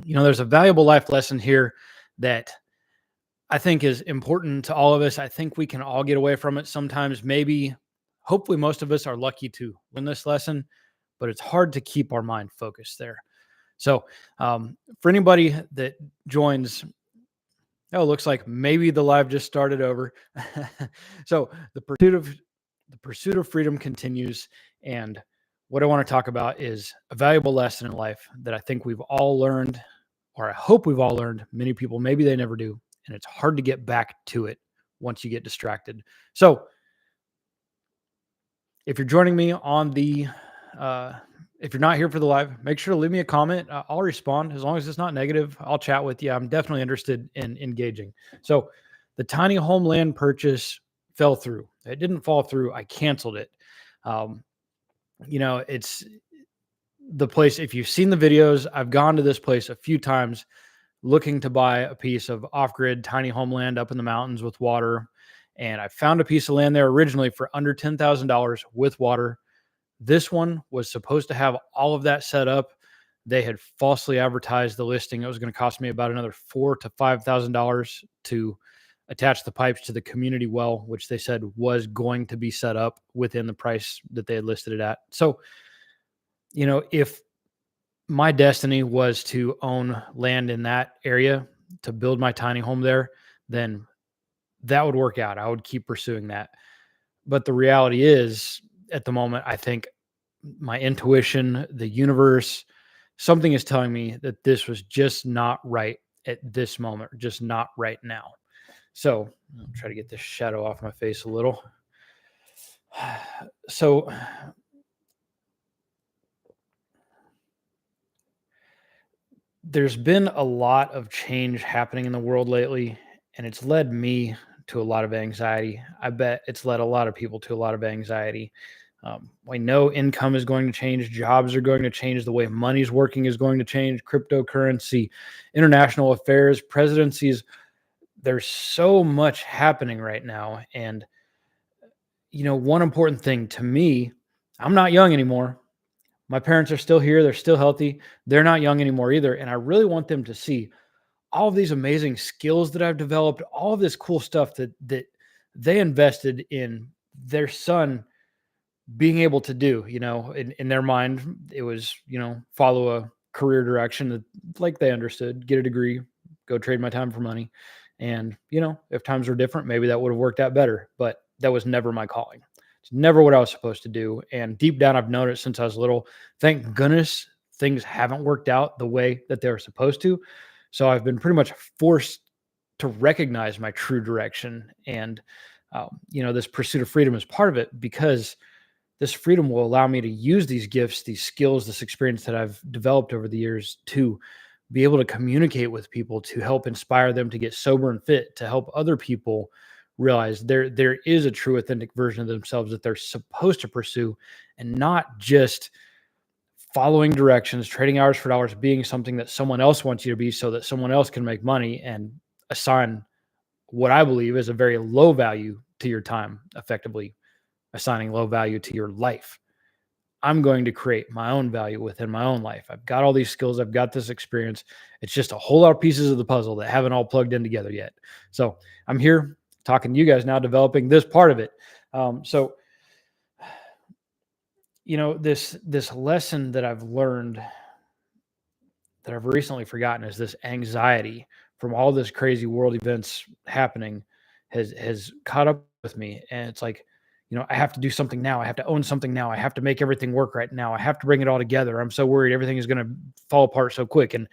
There's a valuable life lesson here that I think is important to all of us. I think we can all get away from it sometimes. Maybe, hopefully, most of us are lucky to learn this lesson, but it's hard to keep our mind focused there. So, for anybody that joins, it looks like maybe the live just started over. So, the pursuit of freedom continues, and what I want to talk about is a valuable lesson in life that I think we've all learned, or I hope we've all learned. Many people, maybe they never do. And it's hard to get back to it once you get distracted. So if you're joining me on if you're not here for the live, make sure to leave me a comment. I'll respond as long as it's not negative. I'll chat with you. I'm definitely interested in engaging. So the tiny homeland purchase fell through. It didn't fall through. I canceled it. It's the place. If you've seen the videos, I've gone to this place a few times looking to buy a piece of off-grid tiny homeland up in the mountains with water. And I found a piece of land there originally for under $10,000 with water. This one was supposed to have all of that set up. They had falsely advertised the listing. It was going to cost me about another $4,000 to $5,000 to attach the pipes to the community well, which they said was going to be set up within the price that they had listed it at. So, if my destiny was to own land in that area to build my tiny home there, then that would work out. I would keep pursuing that. But the reality is, at the moment, I think my intuition, the universe, something is telling me that this was just not right at this moment, just not right now. So I'll try to get this shadow off my face a little. So there's been a lot of change happening in the world lately, and it's led me to a lot of anxiety. I bet it's led a lot of people to a lot of anxiety. I know income is going to change, jobs are going to change, the way money's working is going to change, cryptocurrency, international affairs, presidencies. There's so much happening right now. And, one important thing to me, I'm not young anymore. My parents are still here. They're still healthy. They're not young anymore either. And I really want them to see all of these amazing skills that I've developed, all of this cool stuff that they invested in their son being able to do. In their mind, it was, follow a career direction that, like, they understood, get a degree, go trade my time for money. And, if times were different, maybe that would have worked out better, but that was never my calling. It's never what I was supposed to do. And deep down, I've known it since I was little. Thank goodness things haven't worked out the way that they were supposed to. So I've been pretty much forced to recognize my true direction. And, this pursuit of freedom is part of it, because this freedom will allow me to use these gifts, these skills, this experience that I've developed over the years to be able to communicate with people, to help inspire them to get sober and fit, to help other people realize there is a true, authentic version of themselves that they're supposed to pursue, and not just following directions, trading hours for dollars, being something that someone else wants you to be so that someone else can make money and assign what I believe is a very low value to your time, effectively assigning low value to your life. I'm going to create my own value within my own life. I've got all these skills. I've got this experience. It's just a whole lot of pieces of the puzzle that haven't all plugged in together yet. So I'm here talking to you guys now, developing this part of it. This lesson that I've learned, that I've recently forgotten, is this anxiety from all this crazy world events happening has caught up with me. And it's like, I have to do something now. I have to own something now. I have to make everything work right now. I have to bring it all together. I'm so worried everything is going to fall apart so quick. And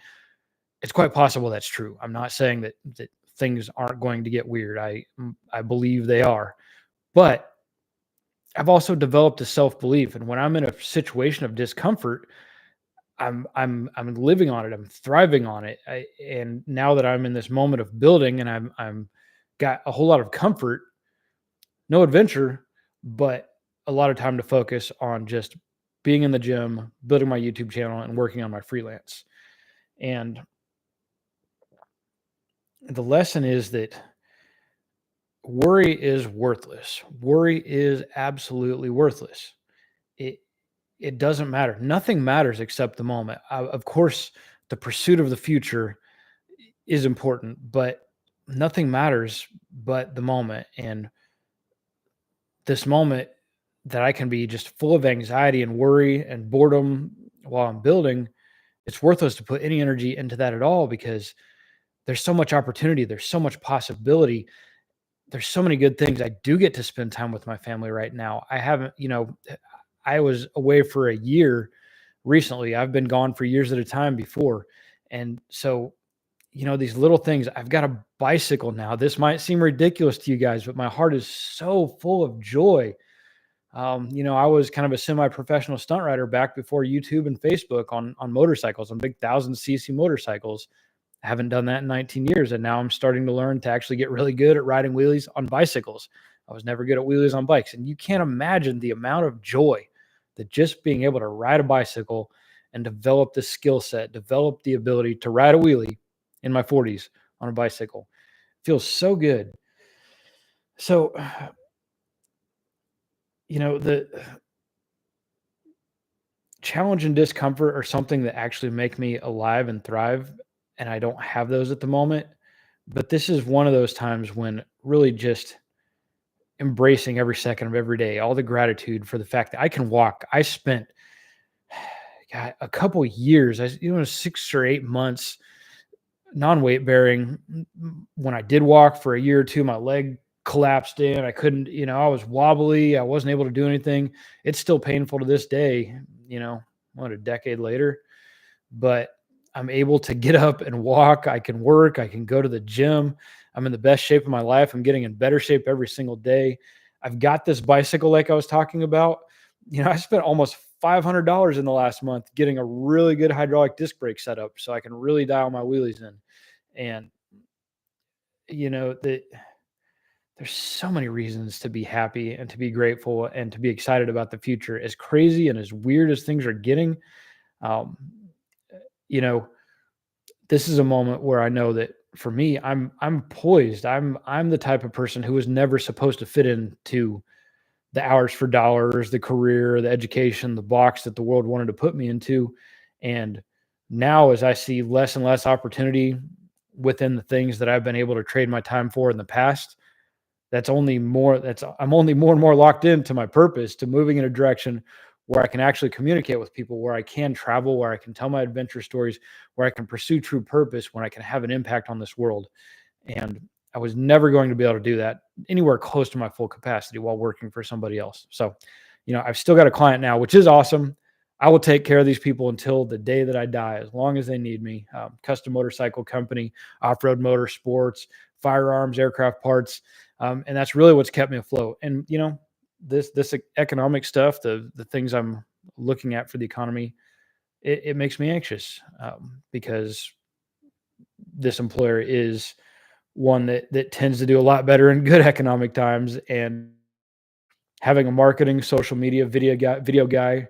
it's quite possible that's true. I'm not saying that things aren't going to get weird. I believe they are. But I've also developed a self-belief. And when I'm in a situation of discomfort, I'm living on it. I'm thriving on it. And now that I'm in this moment of building, and I'm got a whole lot of comfort, no adventure, but a lot of time to focus on just being in the gym, building my YouTube channel, and working on my freelance. And the lesson is that worry is worthless. Worry is absolutely worthless. It doesn't matter. Nothing matters except the moment. Of course, the pursuit of the future is important, but nothing matters but the moment. And this moment that I can be just full of anxiety and worry and boredom while I'm building, it's worthless to put any energy into that at all because there's so much opportunity, there's so much possibility, there's so many good things. I do get to spend time with my family right now. I haven't, I was away for a year recently. I've been gone for years at a time before. And so, these little things, I've got a bicycle now. This might seem ridiculous to you guys, but my heart is so full of joy. I was kind of a semi-professional stunt rider back before YouTube and Facebook on motorcycles, on big 1,000 cc motorcycles. I haven't done that in 19 years, and now I'm starting to learn to actually get really good at riding wheelies on bicycles. I was never good at wheelies on bikes, and you can't imagine the amount of joy that just being able to ride a bicycle and develop the skill set, develop the ability to ride a wheelie in my 40s on a bicycle feels so good. So, the challenge and discomfort are something that actually make me alive and thrive, and I don't have those at the moment. But this is one of those times when really just embracing every second of every day, all the gratitude for the fact that I can walk. I spent God, a couple years, 6 or 8 months non-weight bearing. When I did walk for a year or two, my leg collapsed in. I couldn't, I was wobbly. I wasn't able to do anything. It's still painful to this day, a decade later, but I'm able to get up and walk. I can work. I can go to the gym. I'm in the best shape of my life. I'm getting in better shape every single day. I've got this bicycle like I was talking about. I spent almost $500 in the last month getting a really good hydraulic disc brake setup so I can really dial my wheelies in. And that there's so many reasons to be happy and to be grateful and to be excited about the future. As crazy and as weird as things are getting, um, you know, this is a moment where I know that for me, I'm poised. I'm the type of person who was never supposed to fit into the hours for dollars, the career, the education, the box that the world wanted to put me into. And now, as I see less and less opportunity within the things that I've been able to trade my time for in the past, I'm only more and more locked into my purpose, to moving in a direction where I can actually communicate with people, where I can travel, where I can tell my adventure stories, where I can pursue true purpose, when I can have an impact on this world. And I was never going to be able to do that anywhere close to my full capacity while working for somebody else. So, I've still got a client now, which is awesome. I will take care of these people until the day that I die, as long as they need me. Custom motorcycle company, off-road motorsports, firearms, aircraft parts. And that's really what's kept me afloat. And, this economic stuff, the things I'm looking at for the economy, it makes me anxious, because this employer is one that tends to do a lot better in good economic times, and having a marketing, social media, video guy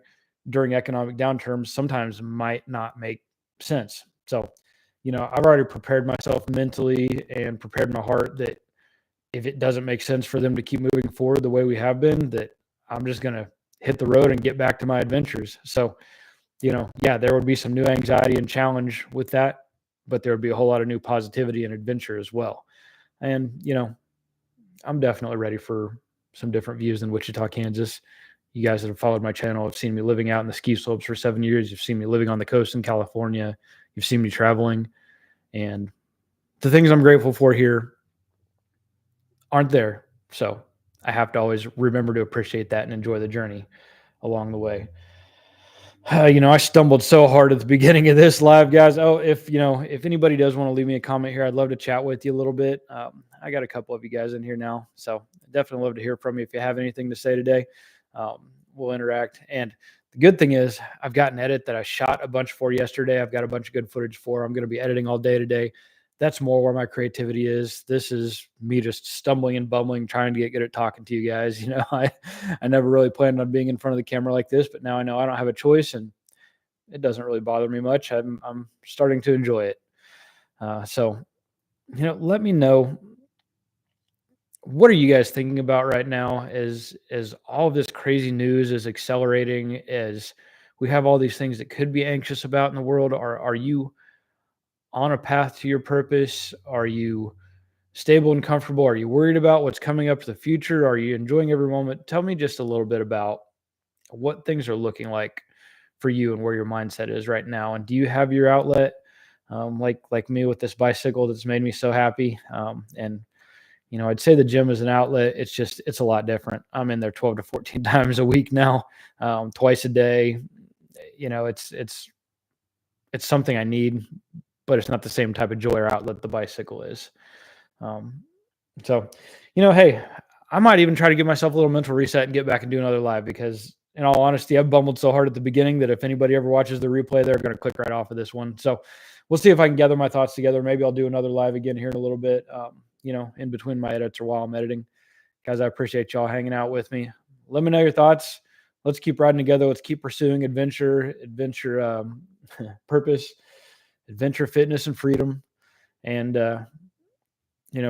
during economic downturns sometimes might not make sense. So, I've already prepared myself mentally and prepared my heart that if it doesn't make sense for them to keep moving forward the way we have been, that I'm just going to hit the road and get back to my adventures. So, yeah, there would be some new anxiety and challenge with that, but there would be a whole lot of new positivity and adventure as well. And, I'm definitely ready for some different views than Wichita, Kansas. You guys that have followed my channel have seen me living out in the ski slopes for 7 years. You've seen me living on the coast in California. You've seen me traveling. And the things I'm grateful for here aren't there. So I have to always remember to appreciate that and enjoy the journey along the way. I stumbled so hard at the beginning of this live, guys. Oh, if anybody does want to leave me a comment here, I'd love to chat with you a little bit. I got a couple of you guys in here now, so definitely love to hear from you. If you have anything to say today, we'll interact. And the good thing is I've got an edit that I shot a bunch for yesterday. I've got a bunch of good footage for. I'm going to be editing all day today. That's more where my creativity is. This is me just stumbling and bumbling, trying to get good at talking to you guys. I never really planned on being in front of the camera like this, but now I know I don't have a choice, and it doesn't really bother me much. I'm starting to enjoy it. So, let me know, what are you guys thinking about right now as all of this crazy news is accelerating, as we have all these things that could be anxious about in the world? Are you on a path to your purpose? Are you stable and comfortable? Are you worried about what's coming up to the future? Are you enjoying every moment? Tell me just a little bit about what things are looking like for you and where your mindset is right now. And do you have your outlet, like me with this bicycle that's made me so happy? And I'd say the gym is an outlet. It's a lot different. I'm in there 12 to 14 times a week now, twice a day. It's something I need, but it's not the same type of joy or outlet the bicycle is. Um, so, hey, I might even try to give myself a little mental reset and get back and do another live because, in all honesty, I bumbled so hard at the beginning that if anybody ever watches the replay, they're going to click right off of this one. So we'll see if I can gather my thoughts together. Maybe I'll do another live again here in a little bit, in between my edits or while I'm editing. Guys, I appreciate y'all hanging out with me. Let me know your thoughts. Let's keep riding together. Let's keep pursuing adventure, purpose, adventure, fitness, and freedom. And,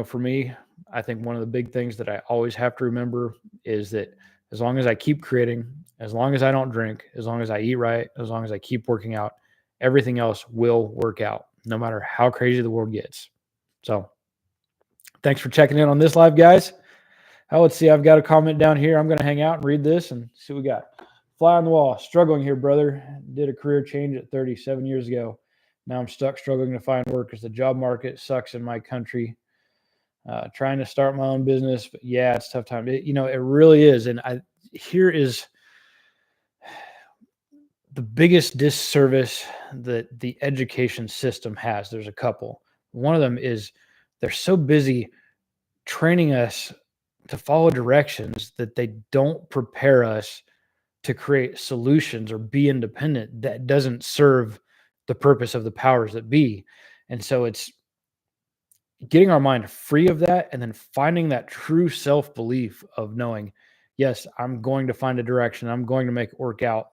for me, I think one of the big things that I always have to remember is that as long as I keep creating, as long as I don't drink, as long as I eat right, as long as I keep working out, everything else will work out, no matter how crazy the world gets. So thanks for checking in on this live, guys. Let's see. I've got a comment down here. I'm going to hang out and read this and see what we got. Fly on the wall. Struggling here, brother. Did a career change at 37 years ago. Now I'm stuck struggling to find work as the job market sucks in my country. Trying to start my own business, but yeah, it's a tough time. It really is. And here is the biggest disservice that the education system has. There's a couple. One of them is they're so busy training us to follow directions that they don't prepare us to create solutions or be independent. That doesn't serve the purpose of the powers that be. And so it's getting our mind free of that and then finding that true self-belief of knowing, yes, I'm going to find a direction. I'm going to make it work out.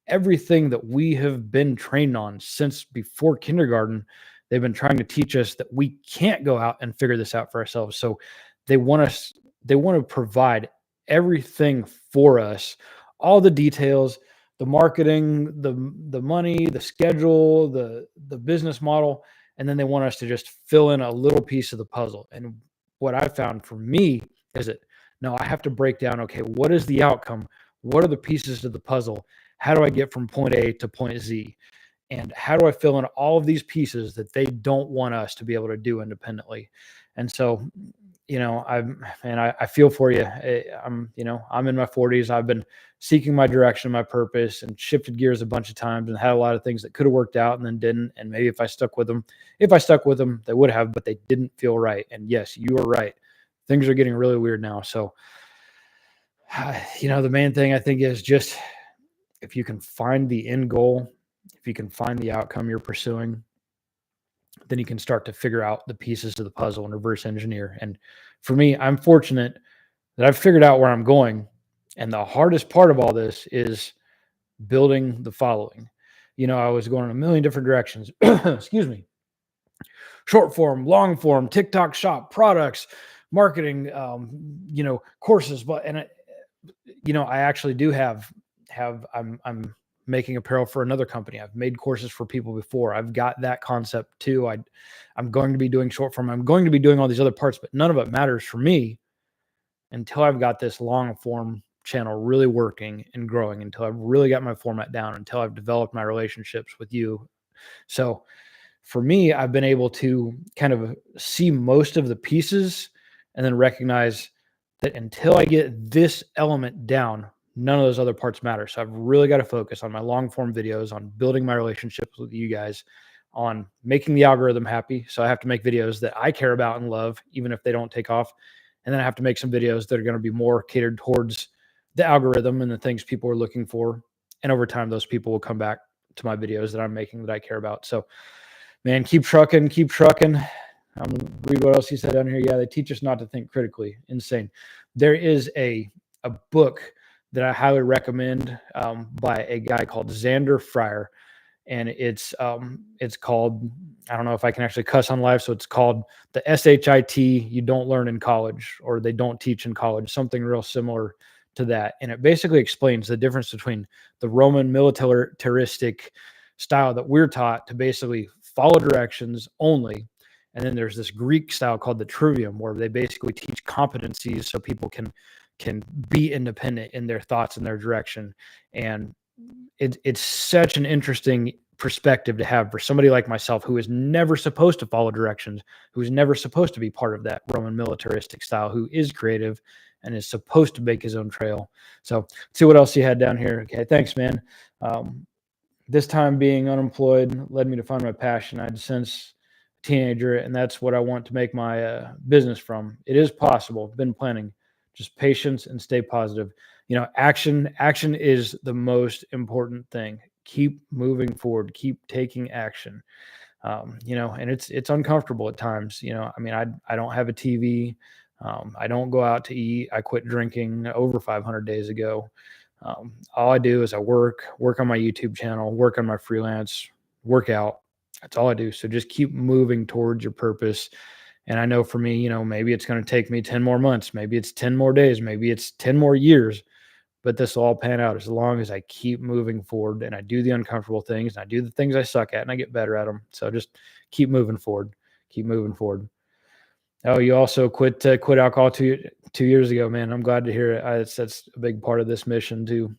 Everything that we have been trained on since before kindergarten, they've been trying to teach us that we can't go out and figure this out for ourselves. So they want to provide everything for us, all the details, the marketing, the money, the schedule, the business model, and then they want us to just fill in a little piece of the puzzle. And what I found for me is that no, I have to break down, okay, what is the outcome? What are the pieces to the puzzle? How do I get from point A to point Z? And how do I fill in all of these pieces that they don't want us to be able to do independently? And so, I feel for you. I'm in my 40s. I've been seeking my direction, my purpose, and shifted gears a bunch of times and had a lot of things that could have worked out and then didn't. And maybe if I stuck with them, they would have, but they didn't feel right. And yes, you are right. Things are getting really weird now. So, the main thing I think is just if you can find the end goal, if you can find the outcome you're pursuing, then you can start to figure out the pieces of the puzzle and reverse engineer. And for me, I'm fortunate that I've figured out where I'm going. And the hardest part of all this is building the following. I was going in a million different directions. Excuse me. Short form, long form, TikTok shop, products, marketing, courses. But I actually do have I'm making apparel for another company. I've made courses for people before. I've got that concept too. I'm going to be doing short form. I'm going to be doing all these other parts, but none of it matters for me until I've got this long form channel really working and growing, until I've really got my format down, until I've developed my relationships with you. So for me, I've been able to kind of see most of the pieces and then recognize that until I get this element down, none of those other parts matter. So I've really got to focus on my long form videos, on building my relationships with you guys, on making the algorithm happy. So I have to make videos that I care about and love, even if they don't take off. And then I have to make some videos that are going to be more catered towards the algorithm and the things people are looking for. And over time, those people will come back to my videos that I'm making that I care about. So, man, keep trucking, keep trucking. I'm going to read what else he said down here. Yeah, they teach us not to think critically. Insane. There is a book that I highly recommend by a guy called Xander Fryer. And it's called, I don't know if I can actually cuss on live. So it's called the SHIT you don't learn in college, or they don't teach in college, something real similar to that. And it basically explains the difference between the Roman militaristic style that we're taught to basically follow directions only. And then there's this Greek style called the trivium, where they basically teach competencies so people can be independent in their thoughts and their direction. And it's such an interesting perspective to have for somebody like myself, who is never supposed to follow directions, who's never supposed to be part of that Roman militaristic style, who is creative and is supposed to make his own trail. So let's see what else you had down here. Okay, thanks, man. This time being unemployed led me to find my passion I'd since a teenager, and that's what I want to make my business from. It is possible. Been planning. Just patience and stay positive. Action is the most important thing. Keep moving forward. Keep taking action. And it's uncomfortable at times. I mean, I don't have a TV. I don't go out to eat. I quit drinking over 500 days ago. All I do is I work on my YouTube channel, work on my freelance, work out. That's all I do. So just keep moving towards your purpose. And I know for me, maybe it's going to take me 10 more months, maybe it's 10 more days, maybe it's 10 more years, but this will all pan out as long as I keep moving forward and I do the uncomfortable things and I do the things I suck at and I get better at them. So just keep moving forward. Keep moving forward. Oh, you also quit alcohol 2 years ago, man. I'm glad to hear it. That's a big part of this mission to,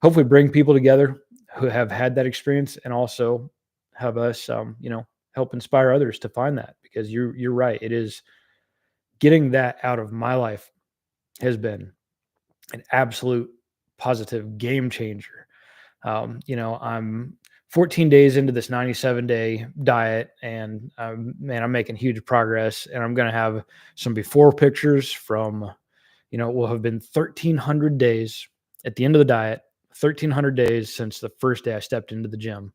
hopefully bring people together who have had that experience and also have us, help inspire others to find that, because you're right. It is getting that out of my life has been an absolute positive game changer. I'm 14 days into this 97-day diet, and man, I'm making huge progress. And I'm going to have some before pictures from, it will have been 1,300 days at the end of the diet, 1,300 days since the first day I stepped into the gym.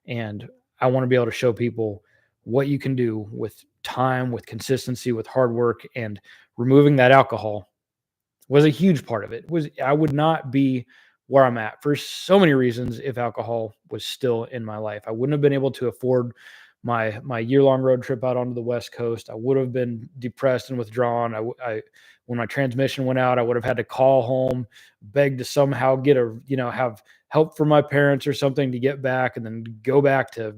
And I want to be able to show people what you can do with time, with consistency, with hard work, and removing that alcohol was a huge part of it. I would not be where I'm at for so many reasons if alcohol was still in my life. I wouldn't have been able to afford my year-long road trip out onto the West Coast. I would have been depressed and withdrawn. When my transmission went out, I would have had to call home, beg to somehow get have help from my parents or something to get back, and then go back to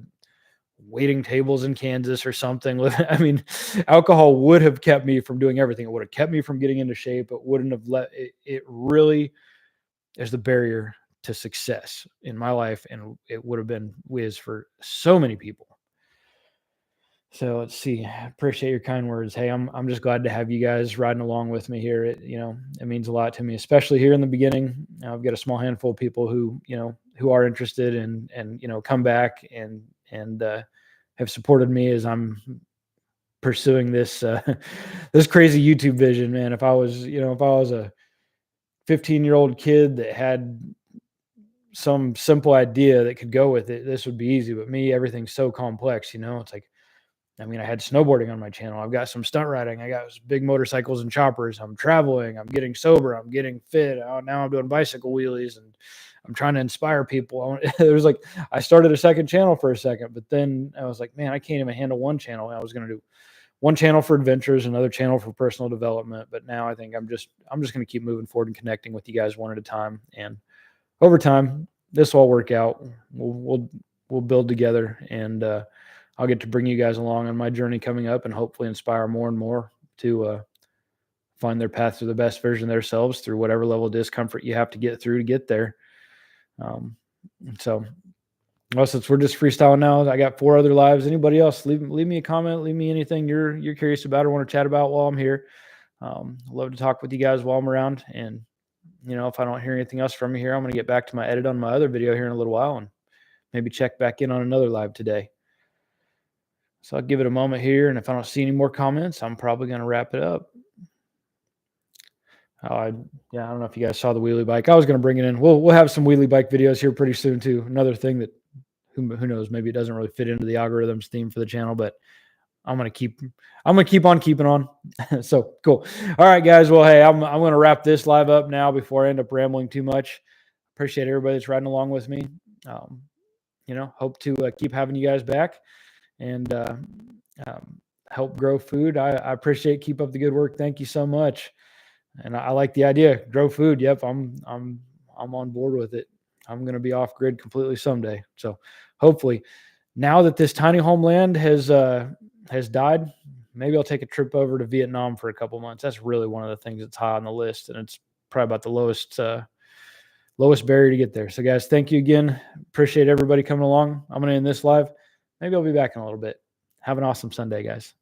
waiting tables in Kansas or something. I mean, alcohol would have kept me from doing everything. It would have kept me from getting into shape. It wouldn't have let it really is the barrier to success in my life. And it would have been whiz for so many people. So let's see. I appreciate your kind words. Hey, I'm just glad to have you guys riding along with me here. It means a lot to me, especially here in the beginning. I've got a small handful of people who are interested and come back and have supported me as I'm pursuing this this crazy YouTube vision, man. If I was a 15-year-old kid that had some simple idea that could go with it, this would be easy. But me, everything's so complex. It's like, I mean, I had snowboarding on my channel. I've got some stunt riding. I got big motorcycles and choppers. I'm traveling. I'm getting sober. I'm getting fit. Now I'm doing bicycle wheelies, and I'm trying to inspire people. I started a second channel for a second, but then I was like, man, I can't even handle one channel. I was going to do one channel for adventures, another channel for personal development. But now I think I'm just going to keep moving forward and connecting with you guys one at a time. And over time, this will all work out. We'll build together, and I'll get to bring you guys along on my journey coming up and hopefully inspire more and more to find their path to the best version of themselves through whatever level of discomfort you have to get through to get there. Well, since we're just freestyling now, I got 4 other lives. Anybody else, leave me a comment, leave me anything you're curious about or want to chat about while I'm here. Love to talk with you guys while I'm around. And, if I don't hear anything else from you here, I'm going to get back to my edit on my other video here in a little while and maybe check back in on another live today. So I'll give it a moment here, and if I don't see any more comments, I'm probably going to wrap it up. I don't know if you guys saw the wheelie bike. I was going to bring it in. We'll have some wheelie bike videos here pretty soon too. Another thing that who knows, maybe it doesn't really fit into the algorithms theme for the channel, but I'm going to keep on keeping on. So cool. All right, guys. Well, hey, I'm going to wrap this live up now before I end up rambling too much. Appreciate everybody that's riding along with me. Hope to keep having you guys back and help grow food. I appreciate. Keep up the good work. Thank you so much. And I like the idea. Grow food. Yep, I'm on board with it. I'm going to be off grid completely someday. So hopefully Now that this tiny homeland has died, maybe I'll take a trip over to Vietnam for a couple months. That's really one of the things that's high on the list, and it's probably about the lowest barrier to get there. So, guys, thank you again. Appreciate everybody coming along. I'm going to end this live. Maybe I'll be back in a little bit. Have an awesome Sunday, guys.